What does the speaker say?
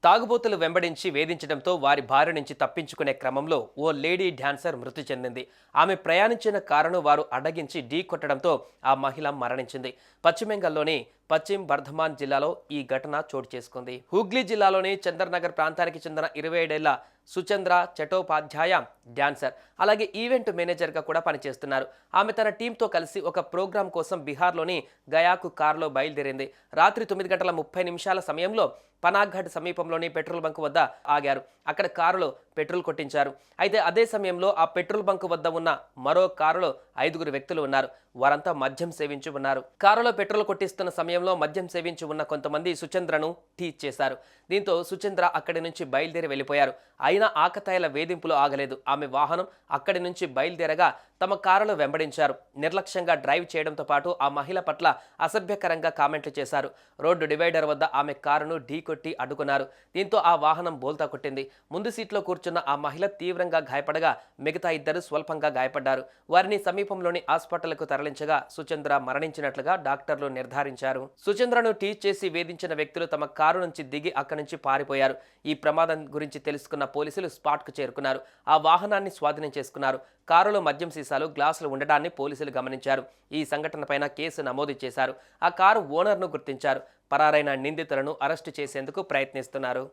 తాగుబోతులు వెంబడించి వేధించడంతో వారి బారి నుంచి తప్పించుకునే క్రమంలో ఓ లేడీ డాన్సర్ మృతి చెందింది. ఆమె ప్రయాణించిన కారును వారు అడ్డగించి ఢీ కొట్టడంతో ఆ మహిళ మరణించింది. పశ్చిమ బెంగాల్లోని పశ్చిమ బర్ధమాన్ జిల్లాలో ఈ ఘటన చోటు చేసుకుంది. హుగ్లీ జిల్లాలోని చందర్నగర్ ప్రాంతానికి చెందిన 27 ఏళ్ల సుచంద్ర చటోపాధ్యాయ డాన్సర్, అలాగే ఈవెంట్ మేనేజర్గా కూడా పనిచేస్తున్నారు. ఆమె తన టీంతో కలిసి ఒక ప్రోగ్రాం కోసం బీహార్లోని గయాకు కారులో బయలుదేరింది. రాత్రి 9 గంటల 30 నిమిషాల సమయంలో పనాఘడ్ సమీపంలోని పెట్రోల్ బంక్ వద్ద ఆగారు. అక్కడ కారులో పెట్రోల్ కొట్టించారు. అయితే అదే సమయంలో ఆ పెట్రోల్ బంక్ వద్ద ఉన్న మరో కారులో 5గురు వ్యక్తులు ఉన్నారు. వారంతా మద్యం సేవించి ఉన్నారు. కారులో పెట్రోల్ కొట్టిస్తున్న సమయంలో మద్యం సేవించి ఉన్న కొంతమంది సుచంద్రను టీచ్ చేశారు. దీంతో సుచంద్ర అక్కడి నుంచి బయలుదేరి వెళ్ళిపోయారు. అయినా ఆకతాయిల వేధింపులు ఆగలేదు. ఆమె వాహనం అక్కడి నుంచి బయలుదేరగా తమ కారులో వెంబడించారు. నిర్లక్ష్యంగా డ్రైవ్ చేయడంతో పాటు ఆ మహిళ పట్ల అసభ్యకరంగా కామెంట్లు చేశారు. రోడ్డు డివైడర్ వద్ద ఆమె కారును ఢీకొట్టి అడ్డుకున్నారు. దీంతో ఆ వాహనం బోల్తా కొట్టింది. ముందు సీట్లో కూర్చున్న ఆ మహిళ తీవ్రంగా గాయపడగా మిగతా 2 స్వల్పంగా గాయపడ్డారు. వారిని సమీపంలోని హాస్పిటల్కు తరలించగా సుచంద్ర మరణించినట్లుగా డాక్టర్లు నిర్ధారించారు. సుచంద్రను టీచ్ చేసి వేధించిన వ్యక్తులు తమ కారు నుంచి దిగి అక్కడి నుంచి పారిపోయారు. ఈ ప్రమాదం గురించి తెలుసుకున్న పోలీసులు స్పాట్కు చేరుకున్నారు. ఆ వాహనాన్ని స్వాధీనం చేసుకున్నారు. కారులో మద్యం సీసాలు, గ్లాసులు ఉండడాన్ని పోలీసులు గమనించారు. ఈ సంఘటనపైన కేసు నమోదు చేశారు. ఆ కారు ఓనర్ను గుర్తించారు. పరారైన నిందితులను అరెస్టు చేసేందుకు ప్రయత్నిస్తున్నారు.